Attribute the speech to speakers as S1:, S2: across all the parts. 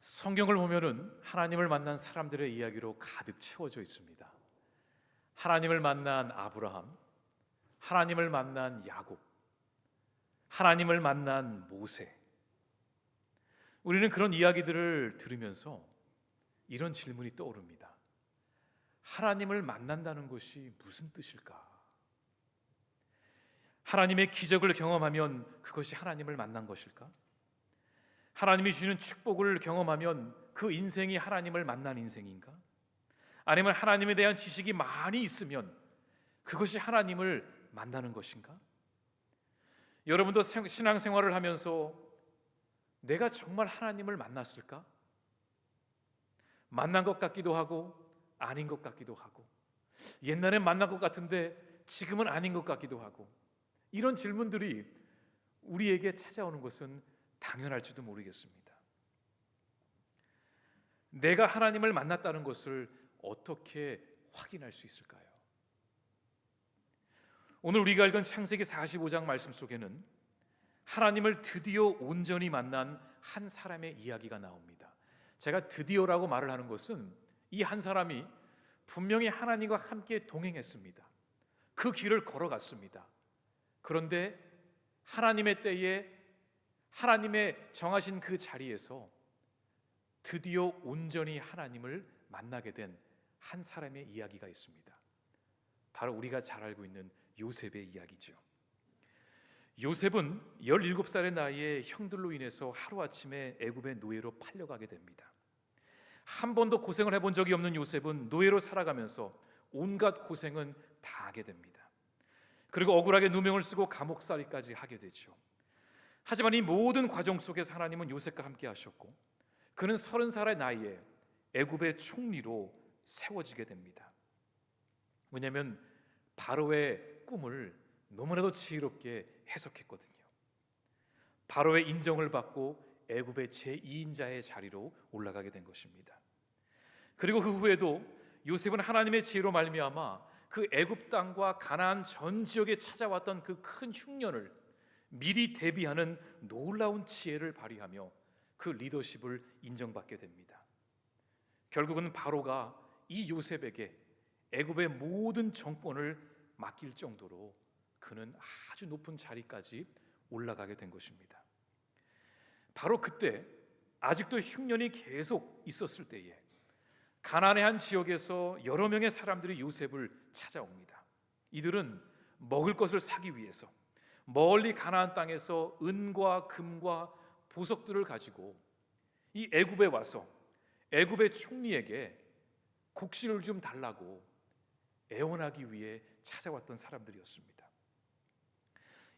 S1: 성경을 보면은 하나님을 만난 사람들의 이야기로 가득 채워져 있습니다. 하나님을 만난 아브라함, 하나님을 만난 야곱, 하나님을 만난 모세. 우리는 그런 이야기들을 들으면서 이런 질문이 떠오릅니다. 하나님을 만난다는 것이 무슨 뜻일까? 하나님의 기적을 경험하면 그것이 하나님을 만난 것일까? 하나님이 주시는 축복을 경험하면 그 인생이 하나님을 만난 인생인가? 아니면 하나님에 대한 지식이 많이 있으면 그것이 하나님을 만나는 것인가? 여러분도 신앙생활을 하면서 내가 정말 하나님을 만났을까? 만난 것 같기도 하고 아닌 것 같기도 하고, 옛날엔 만난 것 같은데 지금은 아닌 것 같기도 하고, 이런 질문들이 우리에게 찾아오는 것은 당연할지도 모르겠습니다. 내가 하나님을 만났다는 것을 어떻게 확인할 수 있을까요? 오늘 우리가 읽은 창세기 45장 말씀 속에는 하나님을 드디어 온전히 만난 한 사람의 이야기가 나옵니다. 제가 드디어라고 말을 하는 것은 이 한 사람이 분명히 하나님과 함께 동행했습니다. 그 길을 걸어갔습니다. 그런데 하나님의 때에 하나님의 정하신 그 자리에서 드디어 온전히 하나님을 만나게 된 한 사람의 이야기가 있습니다. 바로 우리가 잘 알고 있는 요셉의 이야기죠. 요셉은 17살의 나이에 형들로 인해서 하루아침에 애굽의 노예로 팔려가게 됩니다. 한 번도 고생을 해본 적이 없는 요셉은 노예로 살아가면서 온갖 고생은 다 하게 됩니다. 그리고 억울하게 누명을 쓰고 감옥살이까지 하게 되죠. 하지만 이 모든 과정 속에서 하나님은 요셉과 함께 하셨고, 그는 30살의 나이에 애굽의 총리로 세워지게 됩니다. 왜냐하면 바로의 꿈을 너무나도 지혜롭게 해석했거든요. 바로의 인정을 받고 애굽의 제2인자의 자리로 올라가게 된 것입니다. 그리고 그 후에도 요셉은 하나님의 지혜로 말미암아 그 애굽 땅과 가나안 전 지역에 찾아왔던 그 큰 흉년을 미리 대비하는 놀라운 지혜를 발휘하며 그 리더십을 인정받게 됩니다. 결국은 바로가 이 요셉에게 애굽의 모든 정권을 맡길 정도로 그는 아주 높은 자리까지 올라가게 된 것입니다. 바로 그때 아직도 흉년이 계속 있었을 때에 가나안의 한 지역에서 여러 명의 사람들이 요셉을 찾아옵니다. 이들은 먹을 것을 사기 위해서 멀리 가나안 땅에서 은과 금과 보석들을 가지고 이 애굽에 와서 애굽의 총리에게 곡식을 좀 달라고 애원하기 위해 찾아왔던 사람들이었습니다.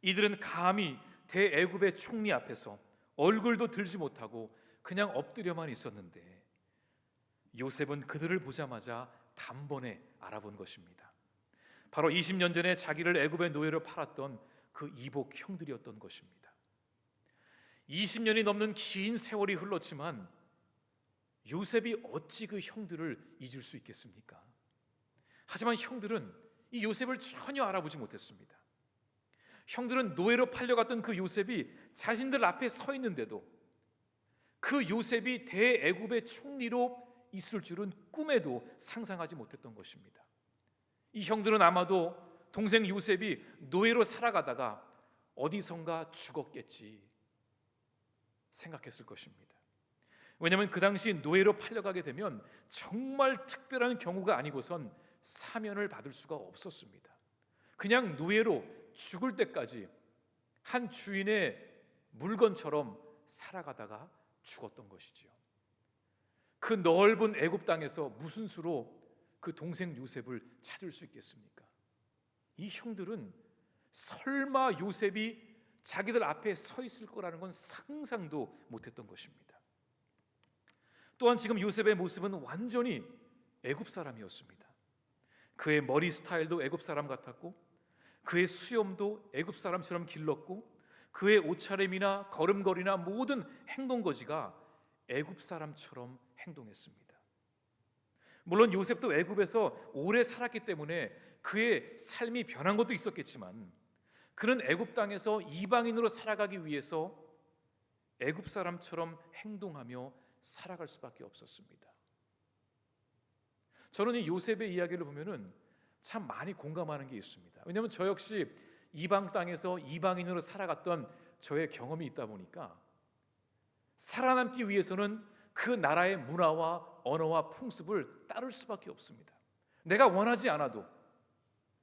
S1: 이들은 감히 대애굽의 총리 앞에서 얼굴도 들지 못하고 그냥 엎드려만 있었는데 요셉은 그들을 보자마자 단번에 알아본 것입니다. 바로 20년 전에 자기를 애굽의 노예로 팔았던 그 이복 형들이었던 것입니다. 20년이 넘는 긴 세월이 흘렀지만 요셉이 어찌 그 형들을 잊을 수 있겠습니까? 하지만 형들은 이 요셉을 전혀 알아보지 못했습니다. 형들은 노예로 팔려갔던 그 요셉이 자신들 앞에 서 있는데도 그 요셉이 대애굽의 총리로 있을 줄은 꿈에도 상상하지 못했던 것입니다. 이 형들은 아마도 동생 요셉이 노예로 살아가다가 어디선가 죽었겠지 생각했을 것입니다. 왜냐하면 그 당시 노예로 팔려가게 되면 정말 특별한 경우가 아니고선 사면을 받을 수가 없었습니다. 그냥 노예로 죽을 때까지 한 주인의 물건처럼 살아가다가 죽었던 것이지요. 그 넓은 애굽 땅에서 무슨 수로 그 동생 요셉을 찾을 수 있겠습니까? 이 형들은 설마 요셉이 자기들 앞에 서 있을 거라는 건 상상도 못했던 것입니다. 또한 지금 요셉의 모습은 완전히 애굽 사람이었습니다. 그의 머리 스타일도 애굽 사람 같았고, 그의 수염도 애굽 사람처럼 길렀고, 그의 옷차림이나 걸음걸이나 모든 행동거지가 애굽 사람처럼 행동했습니다. 물론 요셉도 애굽에서 오래 살았기 때문에 그의 삶이 변한 것도 있었겠지만, 그는 애굽 땅에서 이방인으로 살아가기 위해서 애굽 사람처럼 행동하며 살아갈 수밖에 없었습니다. 저는 이 요셉의 이야기를 보면은 참 많이 공감하는 게 있습니다. 왜냐하면 저 역시 이방 땅에서 이방인으로 살아갔던 저의 경험이 있다 보니까 살아남기 위해서는 그 나라의 문화와 언어와 풍습을 따를 수밖에 없습니다. 내가 원하지 않아도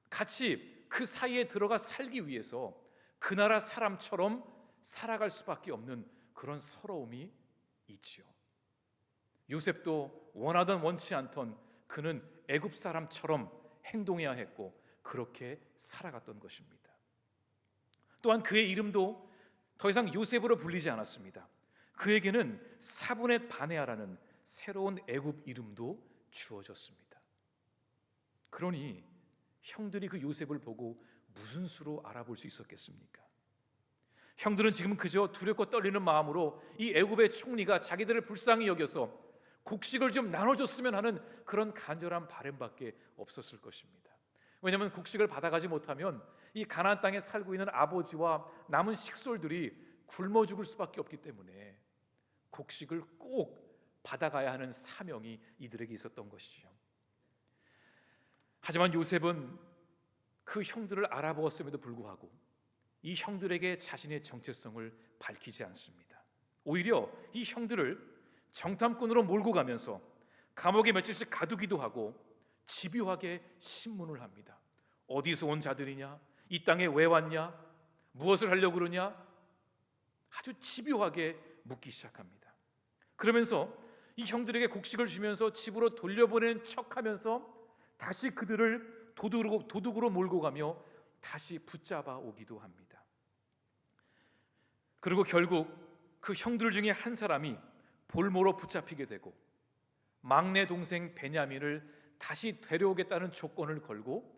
S1: 같이 그 사이에 들어가 살기 위해서 그 나라 사람처럼 살아갈 수밖에 없는 그런 서러움이 있지요. 요셉도 원하던 원치 않던 그는 애굽 사람처럼 행동해야 했고 그렇게 살아갔던 것입니다. 또한 그의 이름도 더 이상 요셉으로 불리지 않았습니다. 그에게는 사분의 바네아라는 새로운 애굽 이름도 주어졌습니다. 그러니 형들이 그 요셉을 보고 무슨 수로 알아볼 수 있었겠습니까? 형들은 지금 그저 두렵고 떨리는 마음으로 이 애굽의 총리가 자기들을 불쌍히 여겨서 곡식을 좀 나눠줬으면 하는 그런 간절한 바람밖에 없었을 것입니다. 왜냐하면 곡식을 받아가지 못하면 이 가나안 땅에 살고 있는 아버지와 남은 식솔들이 굶어 죽을 수밖에 없기 때문에 곡식을 꼭 받아가야 하는 사명이 이들에게 있었던 것이죠. 하지만 요셉은 그 형들을 알아보았음에도 불구하고 이 형들에게 자신의 정체성을 밝히지 않습니다. 오히려 이 형들을 정탐꾼으로 몰고 가면서 감옥에 며칠씩 가두기도 하고 집요하게 신문을 합니다. 어디서 온 자들이냐? 이 땅에 왜 왔냐? 무엇을 하려고 그러냐? 아주 집요하게 묻기 시작합니다. 그러면서 이 형들에게 곡식을 주면서 집으로 돌려보내는 척하면서 다시 그들을 도둑으로 몰고 가며 다시 붙잡아 오기도 합니다. 그리고 결국 그 형들 중에 한 사람이 볼모로 붙잡히게 되고 막내 동생 베냐민을 다시 데려오겠다는 조건을 걸고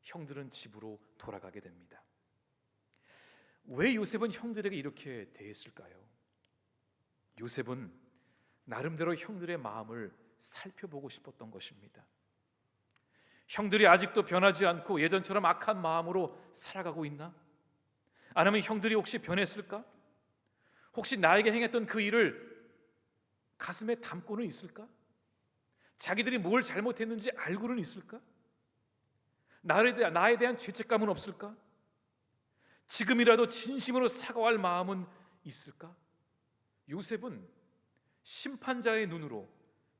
S1: 형들은 집으로 돌아가게 됩니다. 왜 요셉은 형들에게 이렇게 대했을까요? 요셉은 나름대로 형들의 마음을 살펴보고 싶었던 것입니다. 형들이 아직도 변하지 않고 예전처럼 악한 마음으로 살아가고 있나? 아니면 형들이 혹시 변했을까? 혹시 나에게 행했던 그 일을 가슴에 담고는 있을까? 자기들이 뭘 잘못했는지 알고는 있을까? 나에 대한 죄책감은 없을까? 지금이라도 진심으로 사과할 마음은 있을까? 요셉은 심판자의 눈으로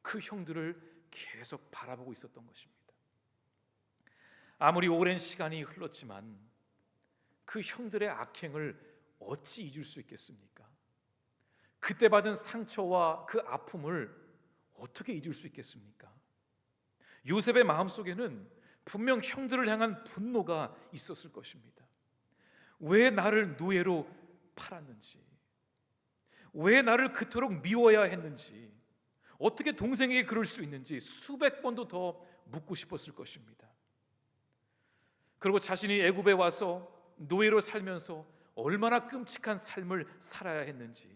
S1: 그 형들을 계속 바라보고 있었던 것입니다. 아무리 오랜 시간이 흘렀지만 그 형들의 악행을 어찌 잊을 수 있겠습니까? 그때 받은 상처와 그 아픔을 어떻게 잊을 수 있겠습니까? 요셉의 마음속에는 분명 형들을 향한 분노가 있었을 것입니다. 왜 나를 노예로 팔았는지, 왜 나를 그토록 미워야 했는지, 어떻게 동생에게 그럴 수 있는지 수백 번도 더 묻고 싶었을 것입니다. 그리고 자신이 애굽에 와서 노예로 살면서 얼마나 끔찍한 삶을 살아야 했는지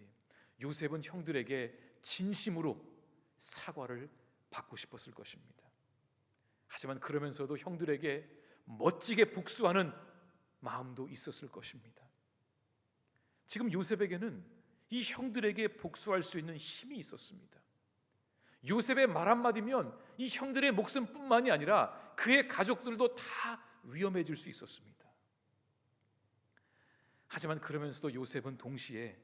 S1: 요셉은 형들에게 진심으로 사과를 받고 싶었을 것입니다. 하지만 그러면서도 형들에게 멋지게 복수하는 마음도 있었을 것입니다. 지금 요셉에게는 이 형들에게 복수할 수 있는 힘이 있었습니다. 요셉의 말 한마디면 이 형들의 목숨뿐만이 아니라 그의 가족들도 다 위험해질 수 있었습니다. 하지만 그러면서도 요셉은 동시에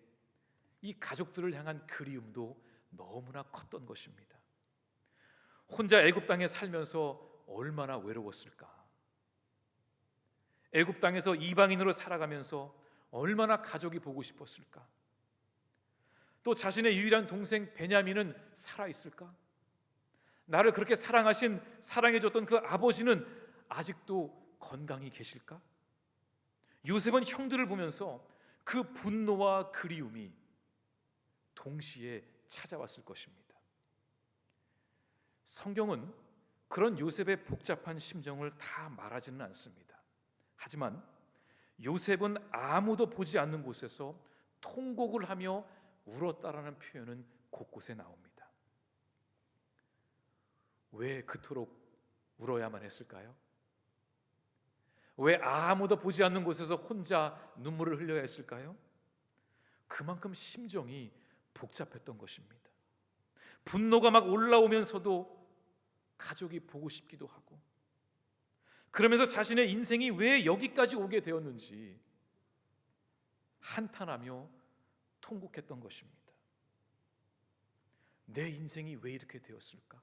S1: 이 가족들을 향한 그리움도 너무나 컸던 것입니다. 혼자 애굽 땅에 살면서 얼마나 외로웠을까? 애굽 땅에서 이방인으로 살아가면서 얼마나 가족이 보고 싶었을까? 또 자신의 유일한 동생 베냐민은 살아있을까? 나를 그렇게 사랑해줬던 그 아버지는 아직도 건강히 계실까? 요셉은 형들을 보면서 그 분노와 그리움이 동시에 찾아왔을 것입니다. 성경은 그런 요셉의 복잡한 심정을 다 말하지는 않습니다. 하지만 요셉은 아무도 보지 않는 곳에서 통곡을 하며 울었다라는 표현은 곳곳에 나옵니다. 왜 그토록 울어야만 했을까요? 왜 아무도 보지 않는 곳에서 혼자 눈물을 흘려야 했을까요? 그만큼 심정이 복잡했던 것입니다. 분노가 막 올라오면서도 가족이 보고 싶기도 하고, 그러면서 자신의 인생이 왜 여기까지 오게 되었는지 한탄하며 통곡했던 것입니다. 내 인생이 왜 이렇게 되었을까?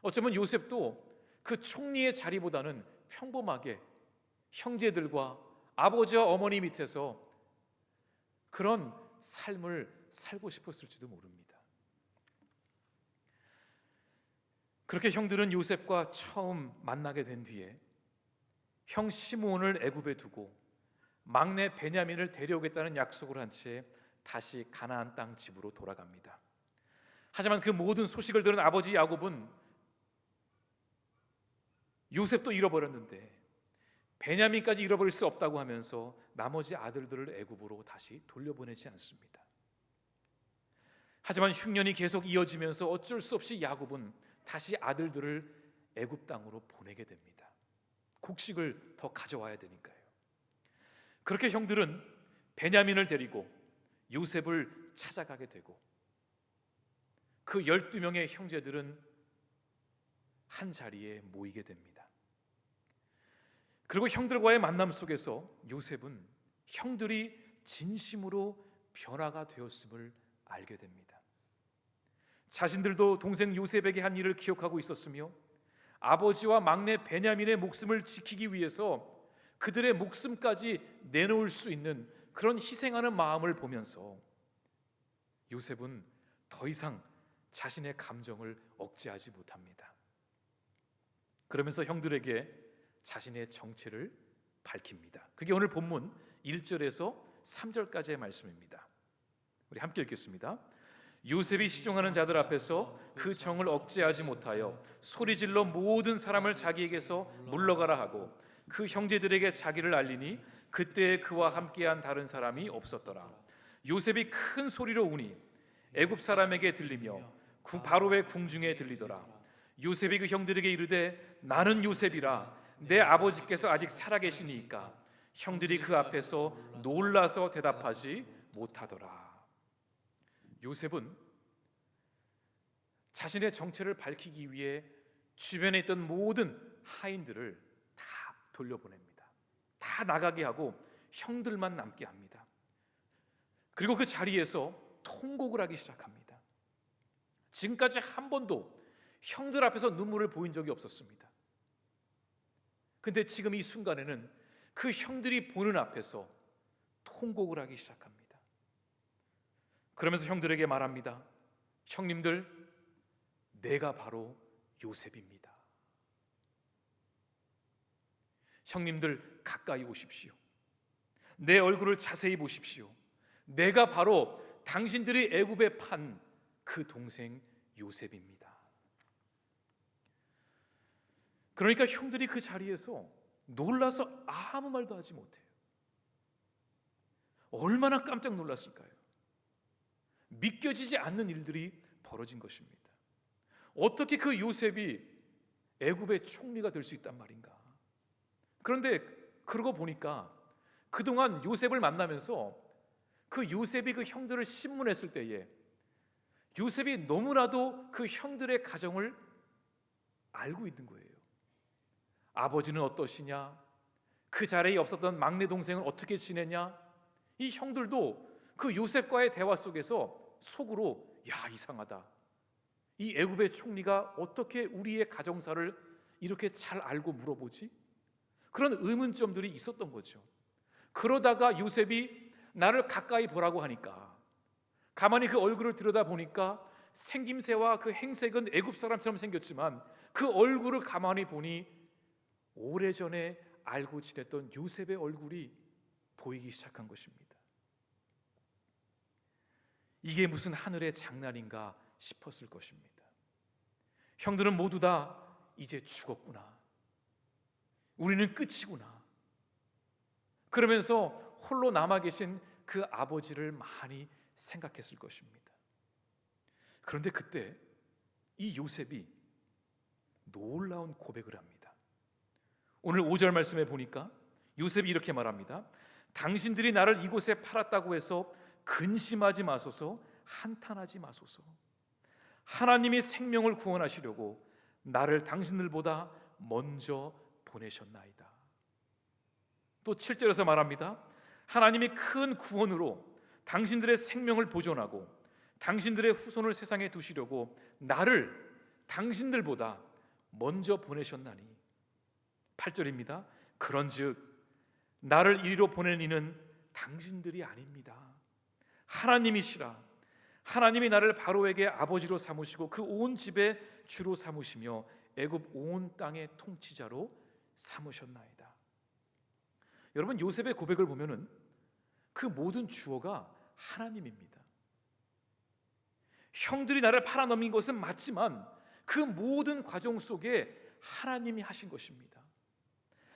S1: 어쩌면 요셉도 그 총리의 자리보다는 평범하게 형제들과 아버지와 어머니 밑에서 그런 삶을 살고 싶었을지도 모릅니다. 그렇게 형들은 요셉과 처음 만나게 된 뒤에 형 시므온을 애굽에 두고 막내 베냐민을 데려오겠다는 약속을 한 채 다시 가나안 땅 집으로 돌아갑니다. 하지만 그 모든 소식을 들은 아버지 야곱은 요셉도 잃어버렸는데 베냐민까지 잃어버릴 수 없다고 하면서 나머지 아들들을 애굽으로 다시 돌려보내지 않습니다. 하지만 흉년이 계속 이어지면서 어쩔 수 없이 야곱은 다시 아들들을 애굽 땅으로 보내게 됩니다. 곡식을 더 가져와야 되니까요. 그렇게 형들은 베냐민을 데리고 요셉을 찾아가게 되고, 그 12명의 형제들은 한 자리에 모이게 됩니다. 그리고 형들과의 만남 속에서 요셉은 형들이 진심으로 변화가 되었음을 알게 됩니다. 자신들도 동생 요셉에게 한 일을 기억하고 있었으며 아버지와 막내 베냐민의 목숨을 지키기 위해서 그들의 목숨까지 내놓을 수 있는 그런 희생하는 마음을 보면서 요셉은 더 이상 자신의 감정을 억제하지 못합니다. 그러면서 형들에게 자신의 정체를 밝힙니다. 그게 오늘 본문 1절에서 3절까지의 말씀입니다. 우리 함께 읽겠습니다. 요셉이 시종하는 자들 앞에서 그 정을 억제하지 못하여 소리질러 모든 사람을 자기에게서 물러가라 하고 그 형제들에게 자기를 알리니 그때 그와 함께한 다른 사람이 없었더라. 요셉이 큰 소리로 우니 애굽 사람에게 들리며 바로의 궁중에 들리더라. 요셉이 그 형들에게 이르되 나는 요셉이라 내 아버지께서 아직 살아계시니까 형들이 그 앞에서 놀라서 대답하지 못하더라. 요셉은 자신의 정체를 밝히기 위해 주변에 있던 모든 하인들을 다 돌려보냅니다. 다 나가게 하고 형들만 남게 합니다. 그리고 그 자리에서 통곡을 하기 시작합니다. 지금까지 한 번도 형들 앞에서 눈물을 보인 적이 없었습니다. 근데 지금 이 순간에는 그 형들이 보는 앞에서 통곡을 하기 시작합니다. 그러면서 형들에게 말합니다. 형님들, 내가 바로 요셉입니다. 형님들 가까이 오십시오. 내 얼굴을 자세히 보십시오. 내가 바로 당신들이 애굽에 판 그 동생 요셉입니다. 그러니까 형들이 그 자리에서 놀라서 아무 말도 하지 못해요. 얼마나 깜짝 놀랐을까요? 믿겨지지 않는 일들이 벌어진 것입니다. 어떻게 그 요셉이 애굽의 총리가 될 수 있단 말인가? 그런데 그러고 보니까 그동안 요셉을 만나면서 그 요셉이 그 형들을 신문했을 때에 요셉이 너무나도 그 형들의 가정을 알고 있는 거예요. 아버지는 어떠시냐? 그 자리에 없었던 막내 동생은 어떻게 지내냐? 이 형들도 그 요셉과의 대화 속에서 속으로 야, 이상하다. 이 애굽의 총리가 어떻게 우리의 가정사를 이렇게 잘 알고 물어보지? 그런 의문점들이 있었던 거죠. 그러다가 요셉이 나를 가까이 보라고 하니까 가만히 그 얼굴을 들여다보니까 생김새와 그 행색은 애굽 사람처럼 생겼지만 그 얼굴을 가만히 보니 오래전에 알고 지냈던 요셉의 얼굴이 보이기 시작한 것입니다. 이게 무슨 하늘의 장난인가 싶었을 것입니다. 형들은 모두 다 이제 죽었구나. 우리는 끝이구나. 그러면서 홀로 남아 계신 그 아버지를 많이 생각했을 것입니다. 그런데 그때 이 요셉이 놀라운 고백을 합니다. 오늘 5절 말씀에 보니까 요셉이 이렇게 말합니다. 당신들이 나를 이곳에 팔았다고 해서 근심하지 마소서 한탄하지 마소서. 하나님이 생명을 구원하시려고 나를 당신들보다 먼저 보내셨나이다. 또 7절에서 말합니다. 하나님이 큰 구원으로 당신들의 생명을 보존하고 당신들의 후손을 세상에 두시려고 나를 당신들보다 먼저 보내셨나니. 8절입니다. 그런즉 나를 이리로 보낸 이는 당신들이 아닙니다. 하나님이시라. 하나님이 나를 바로에게 아버지로 삼으시고 그 온 집의 주로 삼으시며 애굽 온 땅의 통치자로 삼으셨나이다. 여러분, 요셉의 고백을 보면은 그 모든 주어가 하나님입니다. 형들이 나를 팔아넘긴 것은 맞지만 그 모든 과정 속에 하나님이 하신 것입니다.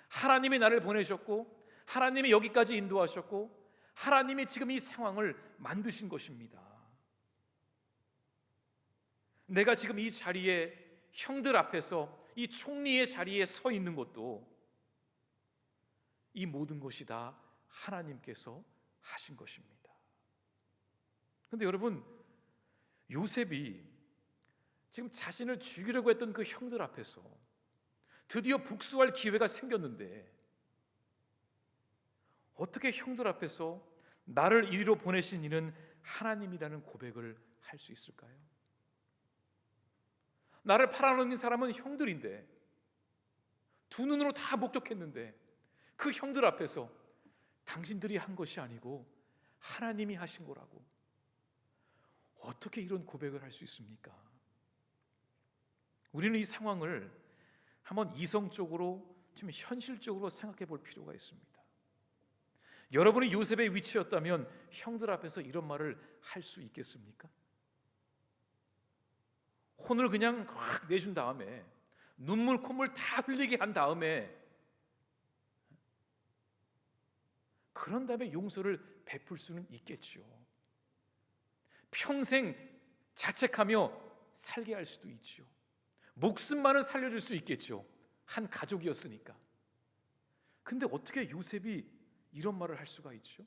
S1: 하나님이 나를 보내셨고 하나님이 여기까지 인도하셨고 하나님이 지금 이 상황을 만드신 것입니다. 내가 지금 이 자리에 형들 앞에서 이 총리의 자리에 서 있는 것도 이 모든 것이 다 하나님께서 하신 것입니다. 그런데 여러분, 요셉이 지금 자신을 죽이려고 했던 그 형들 앞에서 드디어 복수할 기회가 생겼는데 어떻게 형들 앞에서 나를 이리로 보내신 이는 하나님이라는 고백을 할 수 있을까요? 나를 팔아넘긴 사람은 형들인데 두 눈으로 다 목격했는데 그 형들 앞에서 당신들이 한 것이 아니고 하나님이 하신 거라고 어떻게 이런 고백을 할 수 있습니까? 우리는 이 상황을 한번 이성적으로 좀 현실적으로 생각해 볼 필요가 있습니다. 여러분이 요셉의 위치였다면 형들 앞에서 이런 말을 할 수 있겠습니까? 혼을 그냥 확 내준 다음에 눈물 콧물 다 흘리게 한 다음에 그런 다음에 용서를 베풀 수는 있겠죠. 평생 자책하며 살게 할 수도 있죠. 목숨만은 살려줄 수 있겠죠. 한 가족이었으니까. 근데 어떻게 요셉이 이런 말을 할 수가 있죠?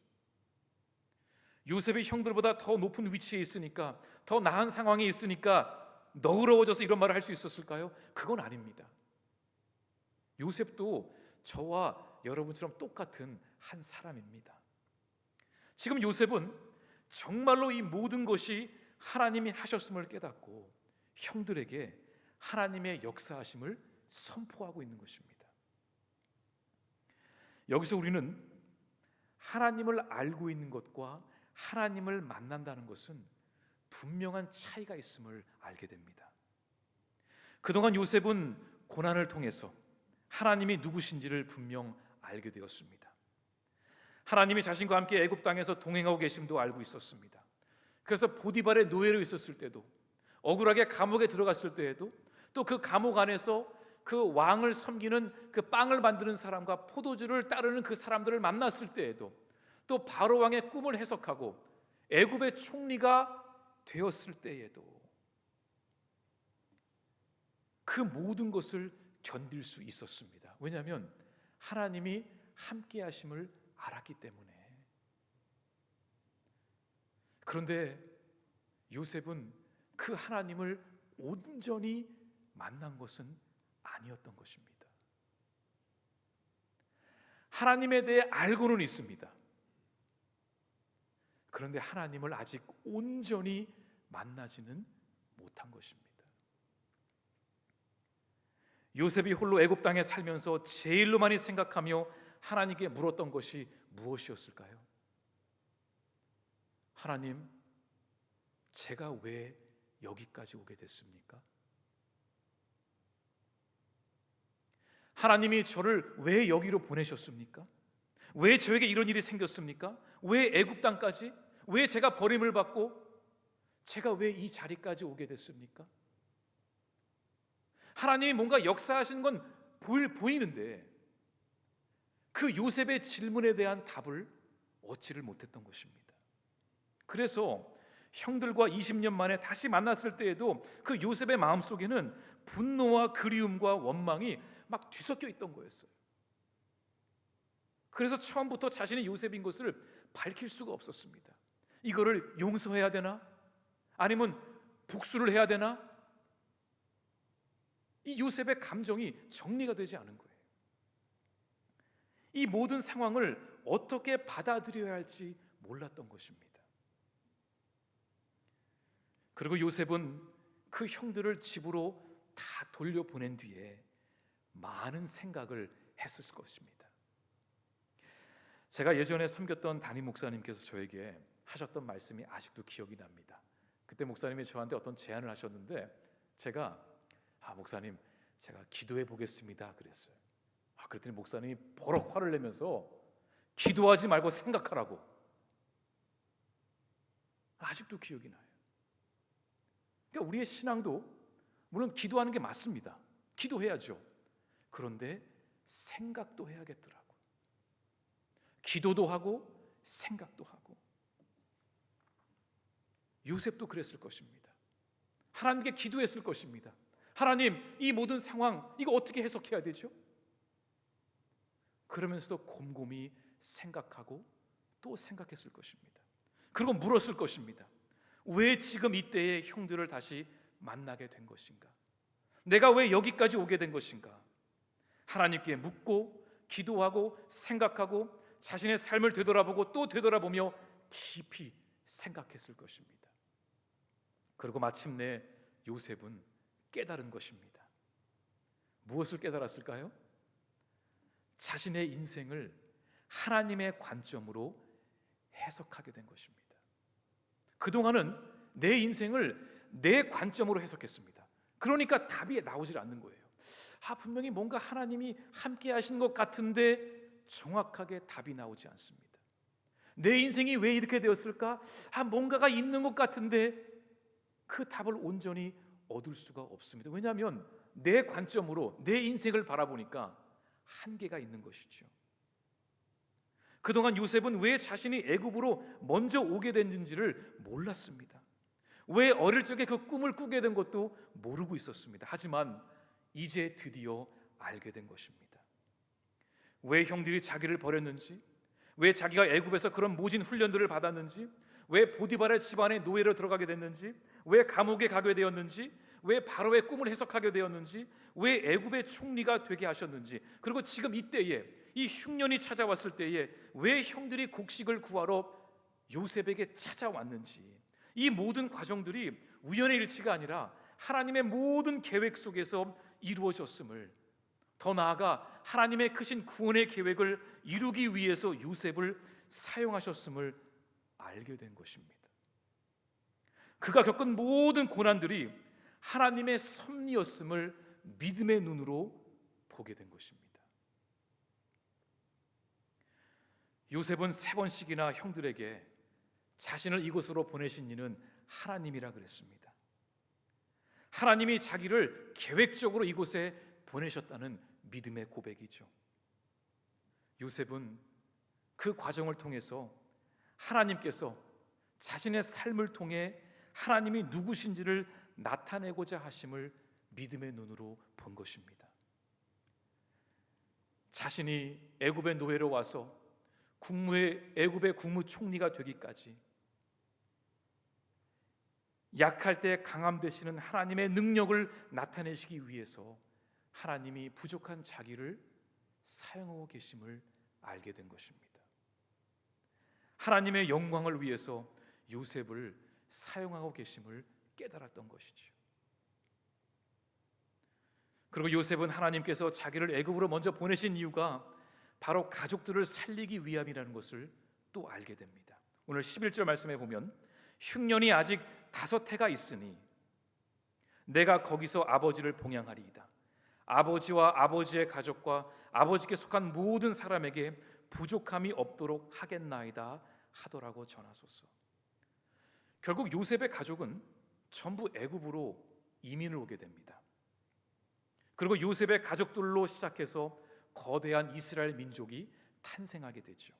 S1: 요셉이 형들보다 더 높은 위치에 있으니까, 더 나은 상황에 있으니까 너그러워져서 이런 말을 할 수 있었을까요? 그건 아닙니다. 요셉도 저와 여러분처럼 똑같은 한 사람입니다. 지금 요셉은 정말로 이 모든 것이 하나님이 하셨음을 깨닫고 형들에게 하나님의 역사하심을 선포하고 있는 것입니다. 여기서 우리는 하나님을 알고 있는 것과 하나님을 만난다는 것은 분명한 차이가 있음을 알게 됩니다. 그동안 요셉은 고난을 통해서 하나님이 누구신지를 분명 알게 되었습니다. 하나님이 자신과 함께 애굽 땅에서 동행하고 계심도 알고 있었습니다. 그래서 보디발의 노예로 있었을 때도, 억울하게 감옥에 들어갔을 때에도, 또 그 감옥 안에서 그 왕을 섬기는 그 빵을 만드는 사람과 포도주를 따르는 그 사람들을 만났을 때에도, 또 바로 왕의 꿈을 해석하고 애굽의 총리가 되었을 때에도 그 모든 것을 견딜 수 있었습니다. 왜냐하면 하나님이 함께 하심을 알았기 때문에. 그런데 요셉은 그 하나님을 온전히 만난 것은 아니었던 것입니다. 하나님에 대해 알고는 있습니다. 그런데 하나님을 아직 온전히 만나지는 못한 것입니다. 요셉이 홀로 애굽 땅에 살면서 제일로 많이 생각하며 하나님께 물었던 것이 무엇이었을까요? 하나님, 제가 왜 여기까지 오게 됐습니까? 하나님이 저를 왜 여기로 보내셨습니까? 왜 저에게 이런 일이 생겼습니까? 왜 애굽 땅까지? 왜 제가 버림을 받고 제가 왜 이 자리까지 오게 됐습니까? 하나님이 뭔가 역사하시는 건 보이는데 그 요셉의 질문에 대한 답을 얻지를 못했던 것입니다. 그래서 형들과 20년 만에 다시 만났을 때에도 그 요셉의 마음속에는 분노와 그리움과 원망이 막 뒤섞여 있던 거였어요. 그래서 처음부터 자신이 요셉인 것을 밝힐 수가 없었습니다. 이거를 용서해야 되나? 아니면 복수를 해야 되나? 이 요셉의 감정이 정리가 되지 않은 거예요. 이 모든 상황을 어떻게 받아들여야 할지 몰랐던 것입니다. 그리고 요셉은 그 형들을 집으로 다 돌려보낸 뒤에 많은 생각을 했을 것입니다. 제가 예전에 섬겼던 담임 목사님께서 저에게 하셨던 말씀이 아직도 기억이 납니다. 그때 목사님이 저한테 어떤 제안을 하셨는데 제가 목사님, 제가 기도해 보겠습니다 그랬어요. 그랬더니 목사님이 버럭 화를 내면서 기도하지 말고 생각하라고. 아직도 기억이 나요. 그러니까 우리의 신앙도 물론 기도하는 게 맞습니다. 기도해야죠. 그런데 생각도 해야겠더라고요. 기도도 하고 생각도 하고. 요셉도 그랬을 것입니다. 하나님께 기도했을 것입니다. 하나님, 이 모든 상황 이거 어떻게 해석해야 되죠? 그러면서도 곰곰이 생각하고 또 생각했을 것입니다. 그리고 물었을 것입니다. 왜 지금 이때에 형들을 다시 만나게 된 것인가? 내가 왜 여기까지 오게 된 것인가? 하나님께 묻고 기도하고 생각하고 자신의 삶을 되돌아보고 또 되돌아보며 깊이 생각했을 것입니다. 그리고 마침내 요셉은 깨달은 것입니다. 무엇을 깨달았을까요? 자신의 인생을 하나님의 관점으로 해석하게 된 것입니다. 그동안은 내 인생을 내 관점으로 해석했습니다. 그러니까 답이 나오질 않는 거예요. 분명히 뭔가 하나님이 함께 하신 것 같은데 정확하게 답이 나오지 않습니다. 내 인생이 왜 이렇게 되었을까? 뭔가가 있는 것 같은데 그 답을 온전히 얻을 수가 없습니다. 왜냐하면 내 관점으로 내 인생을 바라보니까 한계가 있는 것이죠. 그동안 요셉은 왜 자신이 애굽으로 먼저 오게 됐는지를 몰랐습니다. 왜 어릴 적에 그 꿈을 꾸게 된 것도 모르고 있었습니다. 하지만 이제 드디어 알게 된 것입니다. 왜 형들이 자기를 버렸는지, 왜 자기가 애굽에서 그런 모진 훈련들을 받았는지, 왜 보디발의 집안에 노예로 들어가게 됐는지, 왜 감옥에 가게 되었는지, 왜 바로의 꿈을 해석하게 되었는지, 왜 애굽의 총리가 되게 하셨는지, 그리고 지금 이때에 이 흉년이 찾아왔을 때에 왜 형들이 곡식을 구하러 요셉에게 찾아왔는지, 이 모든 과정들이 우연의 일치가 아니라 하나님의 모든 계획 속에서 이루어졌음을, 더 나아가 하나님의 크신 구원의 계획을 이루기 위해서 요셉을 사용하셨음을 알게 된 것입니다. 그가 겪은 모든 고난들이 하나님의 섭리였음을 믿음의 눈으로 보게 된 것입니다. 요셉은 3번씩이나 형들에게 자신을 이곳으로 보내신 이는 하나님이라 그랬습니다. 하나님이 자기를 계획적으로 이곳에 보내셨다는 믿음의 고백이죠. 요셉은 그 과정을 통해서 하나님께서 자신의 삶을 통해 하나님이 누구신지를 나타내고자 하심을 믿음의 눈으로 본 것입니다. 자신이 애굽의 노예로 와서 애굽의 국무총리가 되기까지 약할 때 강함 되시는 하나님의 능력을 나타내시기 위해서 하나님이 부족한 자기를 사용하고 계심을 알게 된 것입니다. 하나님의 영광을 위해서 요셉을 사용하고 계심을 깨달았던 것이죠. 그리고 요셉은 하나님께서 자기를 애굽으로 먼저 보내신 이유가 바로 가족들을 살리기 위함이라는 것을 또 알게 됩니다. 오늘 11절 말씀에 보면 흉년이 아직 5해가 있으니 내가 거기서 아버지를 봉양하리이다. 아버지와 아버지의 가족과 아버지께 속한 모든 사람에게 부족함이 없도록 하겠나이다 하더라고 전하소서. 결국 요셉의 가족은 전부 애굽으로 이민을 오게 됩니다. 그리고 요셉의 가족들로 시작해서 거대한 이스라엘 민족이 탄생하게 되죠.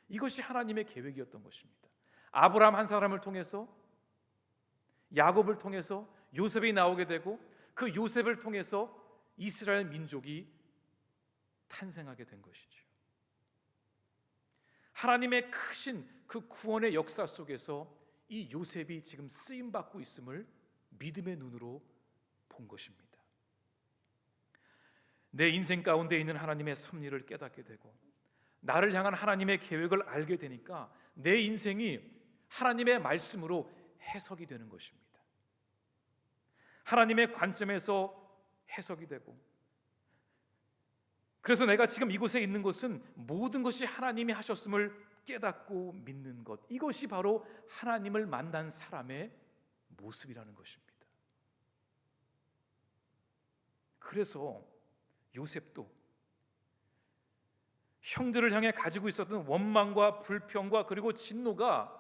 S1: 이것이 하나님의 계획이었던 것입니다. 아브라함 한 사람을 통해서 야곱을 통해서 요셉이 나오게 되고 그 요셉을 통해서 이스라엘 민족이 탄생하게 된 것이죠. 하나님의 크신 그 구원의 역사 속에서 이 요셉이 지금 쓰임 받고 있음을 믿음의 눈으로 본 것입니다. 내 인생 가운데 있는 하나님의 섭리를 깨닫게 되고 나를 향한 하나님의 계획을 알게 되니까 내 인생이 하나님의 말씀으로 해석이 되는 것입니다. 하나님의 관점에서 해석이 되고, 그래서 내가 지금 이곳에 있는 것은 모든 것이 하나님이 하셨음을 깨닫고 믿는 것, 이것이 바로 하나님을 만난 사람의 모습이라는 것입니다. 그래서 요셉도 형들을 향해 가지고 있었던 원망과 불평과 그리고 진노가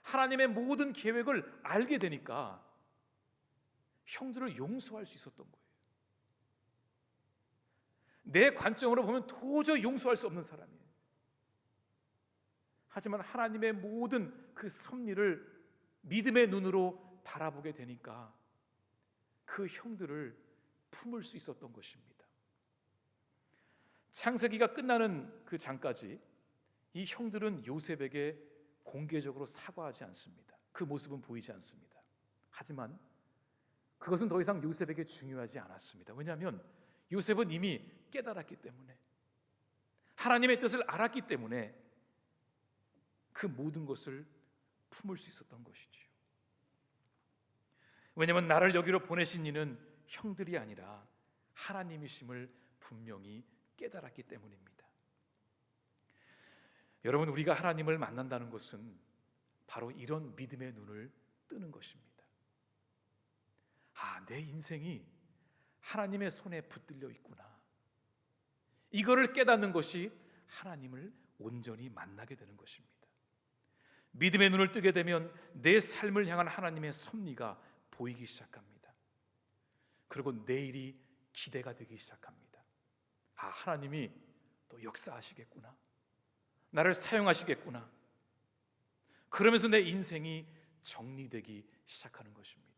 S1: 하나님의 모든 계획을 알게 되니까 형들을 용서할 수 있었던 거예요. 내 관점으로 보면 도저히 용서할 수 없는 사람이에요. 하지만 하나님의 모든 그 섭리를 믿음의 눈으로 바라보게 되니까 그 형들을 품을 수 있었던 것입니다. 창세기가 끝나는 그 장까지 이 형들은 요셉에게 공개적으로 사과하지 않습니다. 그 모습은 보이지 않습니다. 하지만 그것은 더 이상 요셉에게 중요하지 않았습니다. 왜냐하면 요셉은 이미 깨달았기 때문에, 하나님의 뜻을 알았기 때문에 그 모든 것을 품을 수 있었던 것이지요. 왜냐하면 나를 여기로 보내신 이는 형들이 아니라 하나님이심을 분명히 깨달았기 때문입니다. 여러분, 우리가 하나님을 만난다는 것은 바로 이런 믿음의 눈을 뜨는 것입니다. 내 인생이 하나님의 손에 붙들려 있구나. 이거를 깨닫는 것이 하나님을 온전히 만나게 되는 것입니다. 믿음의 눈을 뜨게 되면 내 삶을 향한 하나님의 섭리가 보이기 시작합니다. 그리고 내일이 기대가 되기 시작합니다. 하나님이 또 역사하시겠구나, 나를 사용하시겠구나. 그러면서 내 인생이 정리되기 시작하는 것입니다.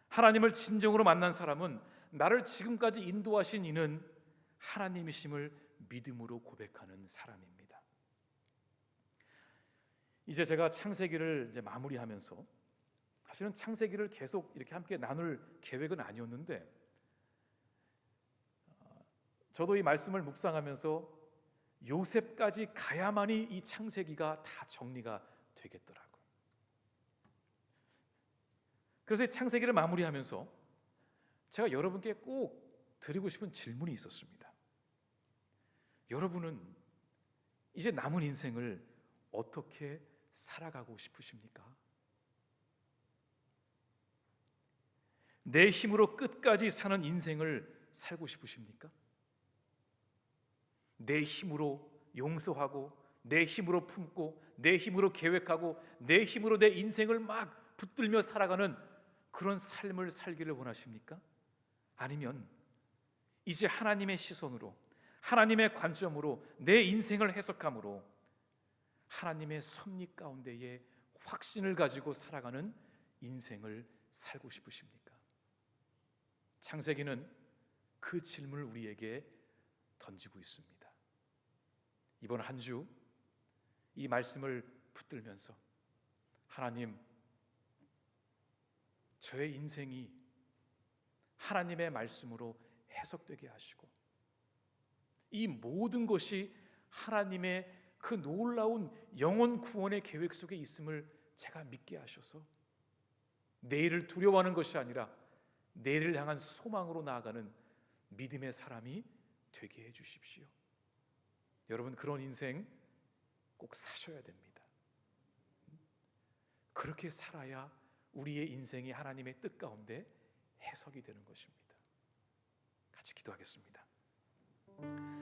S1: 하나님을 진정으로 만난 사람은 나를 지금까지 인도하신 이는 하나님이심을 믿음으로 고백하는 사람입니다. 이제 제가 창세기를 이제 마무리하면서, 사실은 창세기를 계속 이렇게 함께 나눌 계획은 아니었는데, 저도 이 말씀을 묵상하면서 요셉까지 가야만이 이 창세기가 다 정리가 되겠더라고요. 그래서 창세기를 마무리하면서 제가 여러분께 꼭 드리고 싶은 질문이 있었습니다. 여러분은 이제 남은 인생을 어떻게 살아가고 싶으십니까? 내 힘으로 끝까지 사는 인생을 살고 싶으십니까? 내 힘으로 용서하고, 내 힘으로 품고, 내 힘으로 계획하고, 내 힘으로 내 인생을 막 붙들며 살아가는 그런 삶을 살기를 원하십니까? 아니면 이제 하나님의 시선으로, 하나님의 관점으로 내 인생을 해석함으로 하나님의 섭리 가운데에 확신을 가지고 살아가는 인생을 살고 싶으십니까? 창세기는 그 질문을 우리에게 던지고 있습니다. 이번 한 주 이 말씀을 붙들면서, 하나님, 저의 인생이 하나님의 말씀으로 해석되게 하시고, 이 모든 것이 하나님의 그 놀라운 영혼 구원의 계획 속에 있음을 제가 믿게 하셔서 내일을 두려워하는 것이 아니라 내일을 향한 소망으로 나아가는 믿음의 사람이 되게 해 주십시오. 여러분, 그런 인생 꼭 사셔야 됩니다. 그렇게 살아야 우리의 인생이 하나님의 뜻 가운데 해석이 되는 것입니다. 같이 기도하겠습니다.